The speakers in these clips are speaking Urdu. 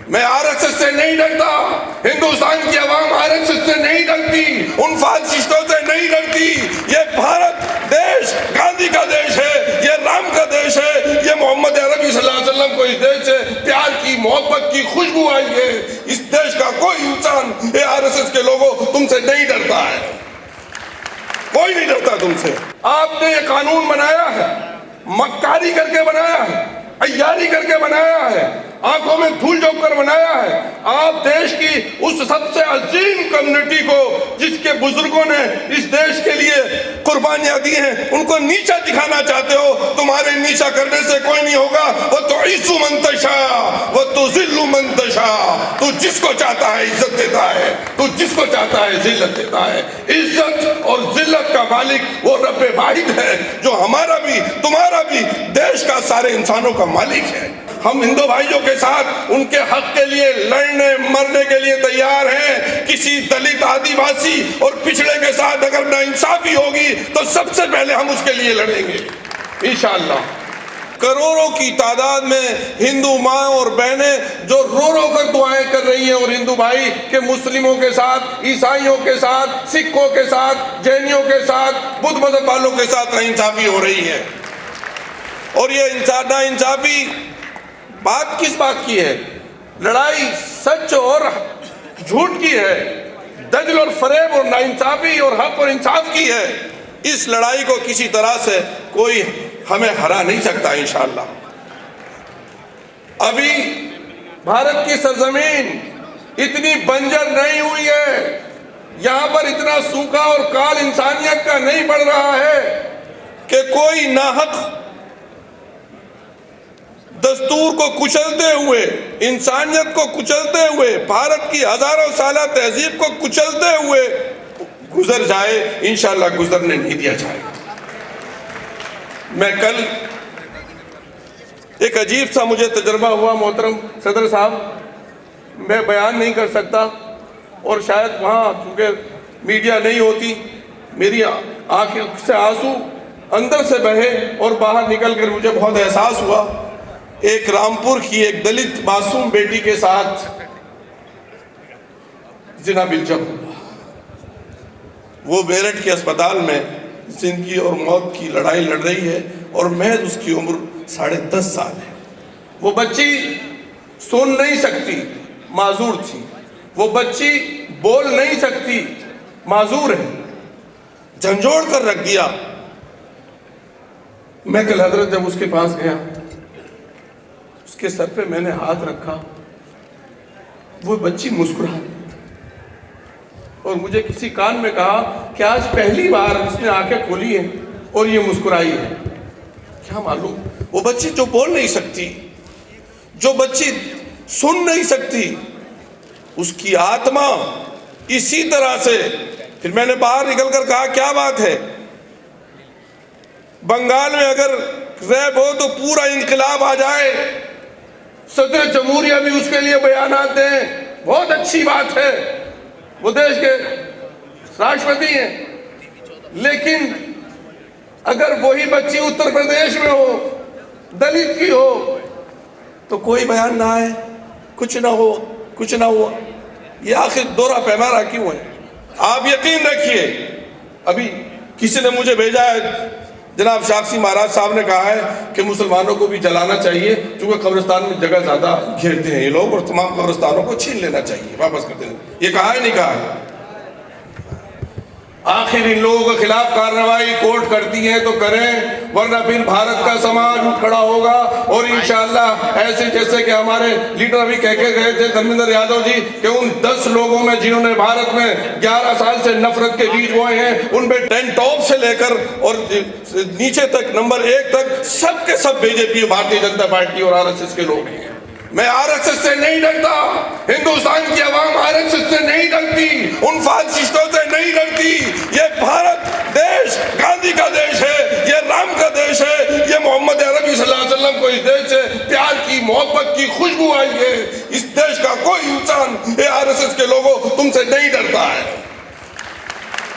میں آر ایس ایس سے نہیں ڈرتا، ہندوستان کی عوام آر ایس ایس سے نہیں ڈرتی، ان فاسسٹوں سے نہیں ڈرتی۔ یہ بھارت دیش گاندھی کا دیش ہے، یہ رام کا دیش ہے، یہ محمد عربی صلی اللہ علیہ وسلم کو اس دیش سے پیار کی محبت کی خوشبو آئی ہے۔ اس دیش کا کوئی انسان یہ آر ایس ایس کے لوگوں تم سے نہیں ڈرتا ہے، کوئی نہیں ڈرتا تم سے۔ آپ نے یہ قانون بنایا ہے، مکاری کر کے بنایا ہے، عیاری کر کے بنایا ہے، آنکھوں میں دھول جھونک کر بنایا ہے۔ آپ دیش کی اس سب سے عظیم کمیونٹی کو، جس کے بزرگوں نے اس دیش کے لیے قربانیاں دی ہیں، ان کو نیچا دکھانا چاہتے ہو۔ تمہارے نیچا کرنے سے کوئی نہیں ہوگا۔ وَتُعِزُّ مَن تَشَاءُ وَتُذِلُّ مَن تَشَاءُ، تو جس کو چاہتا ہے عزت دیتا ہے، تو جس کو چاہتا ہے ذلت دیتا ہے۔ عزت اور ذلت کا مالک وہ رب واحد ہے، جو ہمارا بھی تمہارا بھی دیش کا سارے انسانوں کا مالک ہے۔ ہم ہندو بھائیوں کے ساتھ ان کے حق کے لیے لڑنے مرنے کے لیے تیار ہیں۔ کسی دلت، آدی واسی اور پچھڑے کے ساتھ اگر ناانصافی ہوگی تو سب سے پہلے ہم اس کے لیے لڑیں گے انشاءاللہ۔ کروڑوں کی تعداد میں ہندو ماں اور بہنیں جو رو رو کر دعائیں کر رہی ہیں، اور ہندو بھائی کہ مسلموں کے ساتھ، عیسائیوں کے ساتھ، سکھوں کے ساتھ، جینیوں کے ساتھ، بدھ مذہب والوں کے ساتھ ناانصافی ہو رہی ہے۔ اور یہ ناانصافی بات کس بات کی ہے؟ لڑائی سچ اور جھوٹ کی ہے، دجل اور فریب اور ناانصافی اور حق اور انصاف کی ہے۔ اس لڑائی کو کسی طرح سے کوئی ہمیں ہرا نہیں سکتا انشاءاللہ۔ ابھی بھارت کی سرزمین اتنی بنجر نہیں ہوئی ہے، یہاں پر اتنا سوکھا اور کال انسانیت کا نہیں بڑھ رہا ہے کہ کوئی ناحق دستور کو کچلتے ہوئے، انسانیت کو کچلتے ہوئے، بھارت کی ہزاروں سالہ تہذیب کو کچلتے ہوئے گزر جائے۔ انشاءاللہ گزرنے نہیں دیا جائے گا۔ میں کل ایک عجیب سا مجھے تجربہ ہوا محترم صدر صاحب، میں بیان نہیں کر سکتا، اور شاید وہاں چونکہ میڈیا نہیں ہوتی، میری آنکھوں سے آنسو اندر سے بہے اور باہر نکل کر مجھے بہت احساس ہوا۔ ایک رامپور کی ایک دلت معصوم بیٹی کے ساتھ زنا بالجب ہوا۔ وہ میرٹھ کے اسپتال میں زندگی اور موت کی لڑائی لڑ رہی ہے، اور محض اس کی عمر 10.5 سال ہے۔ وہ بچی سن نہیں سکتی، معذور تھی۔ وہ بچی بول نہیں سکتی، معذور ہے۔ جھنجھوڑ کر رکھ دیا۔ میں کل حضرت جب اس کے پاس گیا، اس کے سر پہ میں نے ہاتھ رکھا، وہ بچی مسکرا اور مجھے کسی کان میں کہا کہ آج پہلی بار اس نے آنکھیں کھولی ہیں اور یہ مسکرائی ہے۔ کیا معلوم، وہ بچی جو بول نہیں سکتی، جو بچی سن نہیں سکتی، اس کی آتما اسی طرح سے۔ پھر میں نے باہر نکل کر کہا کیا بات ہے؟ بنگال میں اگر ریپ ہو تو پورا انقلاب آ جائے، صدر جمہوریہ بھی اس کے لیے بیانات دیں، بہت اچھی بات ہے، وہ دیش کے راشٹرپتی ہیں۔ لیکن اگر وہی بچی اتر پردیش میں ہو، دلت کی ہو، تو کوئی بیان نہ آئے، کچھ نہ ہو، کچھ نہ ہوا۔ یہ آخر دورہ پیمارہ کیوں ہے؟ آپ یقین رکھیے، ابھی کسی نے مجھے بھیجا ہے، جناب شاکسی مہاراج صاحب نے کہا ہے کہ مسلمانوں کو بھی جلانا چاہیے، چونکہ قبرستان میں جگہ زیادہ گھیرتے ہیں یہ لوگ، اور تمام قبرستانوں کو چھین لینا چاہیے، واپس کر دینا۔ یہ کہا ہے نہیں کہا ہے؟ آخر ان لوگوں کے خلاف کارروائی کورٹ کرتی ہے تو کریں، ورنہ پھر بھارت کا سماج اٹھ کھڑا ہوگا، اور انشاءاللہ ایسے جیسے کہ ہمارے لیڈر ابھی کہہ کے گئے تھے دھرمیندر یادو جی، کہ ان 10 لوگوں میں جنہوں نے بھارت میں 11 سال سے نفرت کے بیج بوئے ہیں، ان میں 10 ٹاپ سے لے کر اور نیچے تک نمبر 1 تک سب کے سب بی جے پی، بھارتیہ جنتا پارٹی اور آر ایس ایس کے لوگ ہیں۔ میں آر ایس ایس سے نہیں ڈرتا، ہندوستان کی عوام آر ایس ایس سے نہیں ڈرتی، ان فاسسٹوں سے نہیں ڈرتی۔ یہ بھارت دیش گاندھی کا دیش ہے، یہ رام کا دیش ہے، یہ محمد عربی صلی اللہ علیہ وسلم کو اس دیش سے پیار کی محبت کی خوشبو آئی ہے۔ اس دیش کا کوئی انسان یہ آر ایس ایس کے لوگوں تم سے نہیں ڈرتا ہے،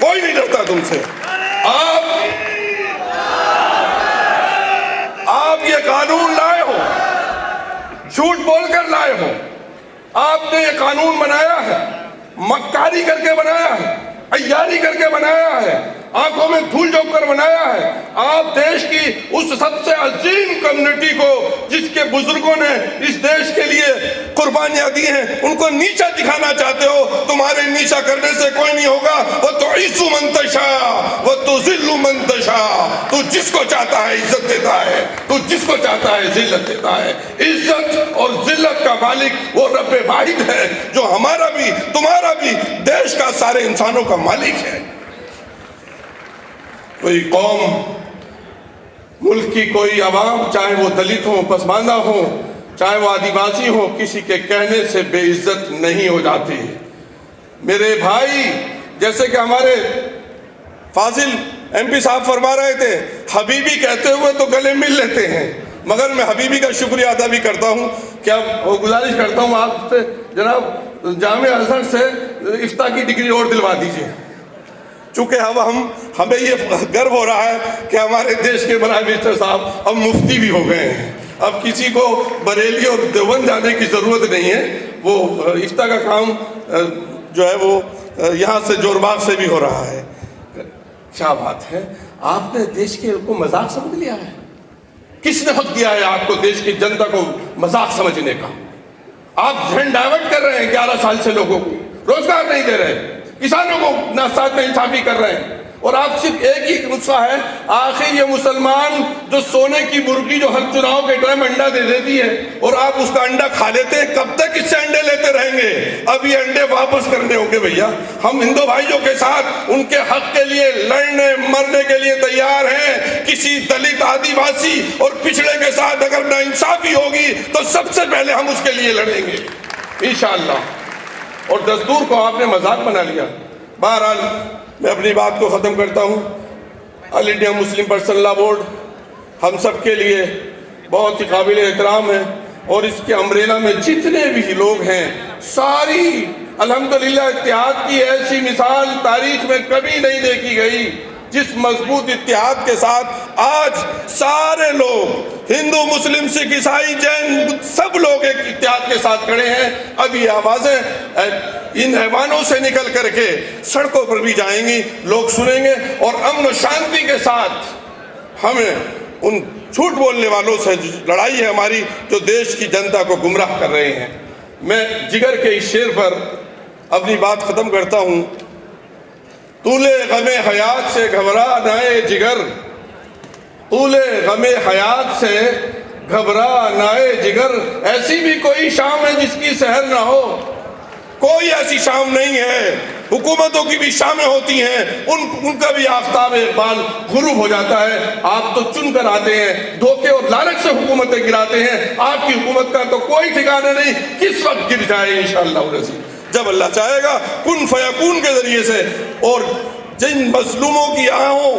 کوئی نہیں ڈرتا تم سے۔ آپ یہ قانون لائے ہو، جھوٹ بول کر لائے ہو، آپ نے یہ قانون بنایا ہے، مکاری کر کے بنایا ہے، عیاری کر کے بنایا ہے، آنکھوں میں دھول جھونک کر بنایا ہے۔ آپ دیش کی اس سب سے عظیم کمیونٹی کو، جس کے بزرگوں نے اس دیش کے لیے قربانیاں دی ہیں، ان کو نیچا دکھانا چاہتے ہو۔ تمہارے نیچا کرنے سے کوئی نہیں ہوگا۔ وَتُعِزُّ مَن تَشَاءُ وَتُذِلُّ مَن تَشَاءُ، تو جس کو چاہتا ہے عزت دیتا ہے، تو جس کو چاہتا ہے ذلت دیتا ہے۔ عزت اور ذلت کا مالک وہ رب واحد ہے، جو ہمارا بھی تمہارا بھی دیش کا سارے انسانوں کا مالک ہے۔ کوئی قوم، ملک کی کوئی عوام، چاہے وہ دلت ہوں، پسماندہ ہوں، چاہے وہ آدیواسی ہوں، کسی کے کہنے سے بے عزت نہیں ہو جاتی۔ میرے بھائی، جیسے کہ ہمارے فاضل ایم پی صاحب فرما رہے تھے، حبیبی کہتے ہوئے تو گلے مل لیتے ہیں، مگر میں حبیبی کا شکریہ ادا بھی کرتا ہوں کہ اب وہ گزارش کرتا ہوں آپ سے، جناب جامعہ ازہر سے افتاء کی ڈگری اور دلوا دیجیے، چونکہ اب ہمیں یہ گرو ہو رہا ہے کہ ہمارے دیش کے پرائم منسٹر صاحب اب مفتی بھی ہو گئے ہیں۔ اب کسی کو بریلی اور دیوبند جانے کی ضرورت نہیں ہے، وہ افتاء کا کام جو ہے وہ یہاں سے جورباغ سے بھی ہو رہا ہے۔ کیا بات ہے، آپ نے دیش کے کو مذاق سمجھ لیا ہے۔ کس نے حق دیا ہے آپ کو دیش کی جنتا کو مذاق سمجھنے کا؟ آپ ذہن ڈائیورٹ کر رہے ہیں 11 سال سے، لوگوں کو روزگار نہیں دے رہے، کسانوں کو ناصاد میں انصافی کر رہے ہیں، اور آپ صرف ایک ہی نسخہ ہے، آخر یہ مسلمان جو سونے کی مرغی جو ہر چناؤ کے ٹائم انڈا دے دیتی ہے اور آپ اس کا انڈا کھا لیتے ہیں، کب تک اس سے انڈے لیتے رہیں گے؟ اب یہ انڈے واپس کرنے ہوں گے بھیا۔ ہم ہندو بھائیوں کے ساتھ ان کے حق کے لیے لڑنے مرنے کے لیے تیار ہیں۔ کسی دلت، آدیواسی اور پچھڑے کے ساتھ اگر ناانصافی ہوگی تو سب سے پہلے ہم اس کے لیے لڑیں گے انشاءاللہ۔ اور دستور کو آپ نے مذاق بنا لیا۔ بہرحال میں اپنی بات کو ختم کرتا ہوں۔ آل انڈیا مسلم پرسنل لا بورڈ ہم سب کے لیے بہت ہی قابل احترام ہے، اور اس کے امبریلا میں جتنے بھی لوگ ہیں ساری الحمدللہ اتحاد کی ایسی مثال تاریخ میں کبھی نہیں دیکھی گئی، جس مضبوط اتحاد کے ساتھ آج سارے لوگ ہندو، مسلم، سکھ، عیسائی، جین سب لوگ ایک اتحاد کے ساتھ کھڑے ہیں۔ اب یہ آوازیں ان ایوانوں سے نکل کر کے سڑکوں پر بھی جائیں گی، لوگ سنیں گے، اور امن و شانتی کے ساتھ ہمیں ان جھوٹ بولنے والوں سے لڑائی ہے ہماری، جو دیش کی جنتا کو گمراہ کر رہے ہیں۔ میں جگر کے اس شعر پر اپنی بات ختم کرتا ہوں۔ طول غم حیات سے گھبرا نہ اے جگر، طول غم حیات سے گھبرا نہ اے جگر، ایسی بھی کوئی شام ہے جس کی سحر نہ ہو۔ کوئی ایسی شام نہیں ہے، حکومتوں کی بھی شامیں ہوتی ہیں، ان کا بھی آفتاب اقبال غروب ہو جاتا ہے۔ آپ تو چن کر آتے ہیں، دھوکے اور لالچ سے حکومتیں گراتے ہیں، آپ کی حکومت کا تو کوئی ٹھکانہ نہیں کس وقت گر جائے انشاءاللہ العزیز، جب اللہ چاہے گا کن فیکون کے ذریعے سے۔ اور جن مظلوموں کی آہوں،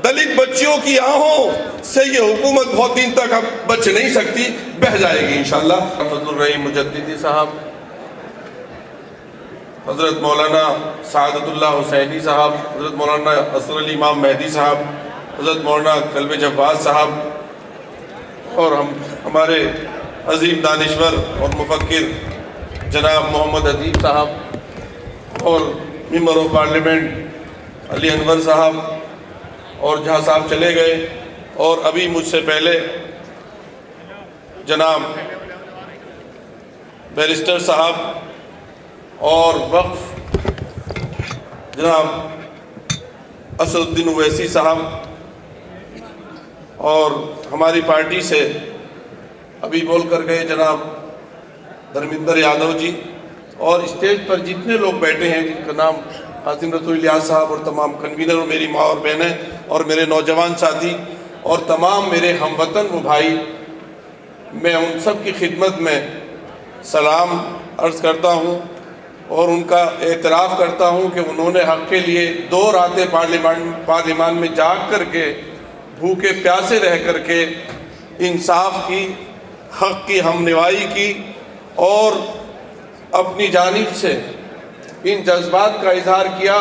دلت بچیوں کی آہوں سے یہ حکومت بہت دن تک اب بچ نہیں سکتی، بہہ جائے گی انشاءاللہ۔ فضل الرحیم مجددی صاحب، حضرت مولانا سعادت اللہ حسینی صاحب، حضرت مولانا اصغر علی امام مہدی صاحب، حضرت مولانا قلب جواز صاحب، اور ہمارے عظیم دانشور اور مفکر جناب محمد ادیب صاحب، اور ممبر آف پارلیمنٹ علی انور صاحب، اور جہاں صاحب چلے گئے، اور ابھی مجھ سے پہلے جناب بیرسٹر صاحب اور وقف جناب اسد الدین اویسی صاحب، اور ہماری پارٹی سے ابھی بول کر گئے جناب دھرمیندر یادو جی، اور اسٹیج پر جتنے لوگ بیٹھے ہیں جن کا نام قاسم رسول الیاس صاحب، اور تمام کنوینر، اور میری ماں اور بہنیں، اور میرے نوجوان ساتھی، اور تمام میرے ہم وطن و بھائی، میں ان سب کی خدمت میں سلام عرض کرتا ہوں، اور ان کا اعتراف کرتا ہوں کہ انہوں نے حق کے لیے 2 راتیں پارلیمان میں جاگ کر کے، بھوکے پیاسے رہ کر کے انصاف کی، حق کی ہم نوائی کی، اور اپنی جانب سے ان جذبات کا اظہار کیا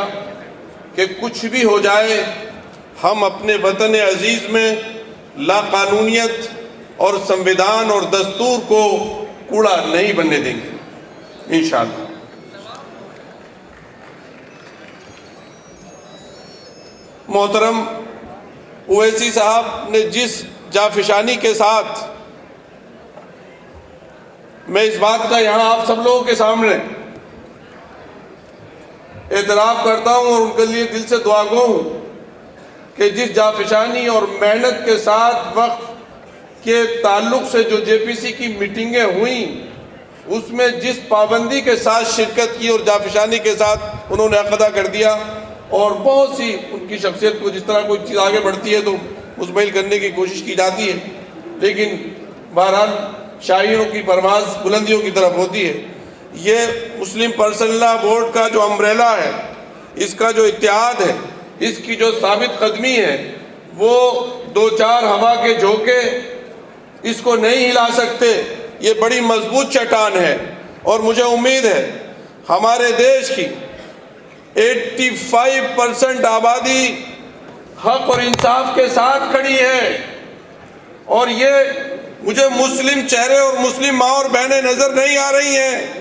کہ کچھ بھی ہو جائے ہم اپنے وطن عزیز میں لا قانونیت اور سنویدھان اور دستور کو کوڑا نہیں بننے دیں گے۔ انشاءاللہ۔ محترم اویسی صاحب نے جس جافشانی کے ساتھ، میں اس بات کا یہاں آپ سب لوگوں کے سامنے اعتراف کرتا ہوں اور ان کے لیے دل سے دعا گو ہوں کہ جس جافشانی اور محنت کے ساتھ وقف کے تعلق سے جو جے پی سی کی میٹنگیں ہوئیں، اس میں جس پابندی کے ساتھ شرکت کی اور جافشانی کے ساتھ انہوں نے عقیدہ کر دیا، اور بہت سی ان کی شخصیت کو جس طرح کوئی چیز آگے بڑھتی ہے تو مزمحل کرنے کی کوشش کی جاتی ہے، لیکن بہرحال شاہینوں کی پرواز بلندیوں کی طرف ہوتی ہے۔ یہ مسلم پرسنل لا بورڈ کا جو امبریلا ہے، اس کا جو اتحاد ہے، اس کی جو ثابت قدمی ہے، وہ دو چار ہوا کے جھونکے اس کو نہیں ہلا سکتے۔ یہ بڑی مضبوط چٹان ہے، اور مجھے امید ہے ہمارے دیش کی 85% آبادی حق اور انصاف کے ساتھ کھڑی ہے، اور یہ مجھے مسلم چہرے اور مسلم ماں اور بہنیں نظر نہیں آ رہی ہیں،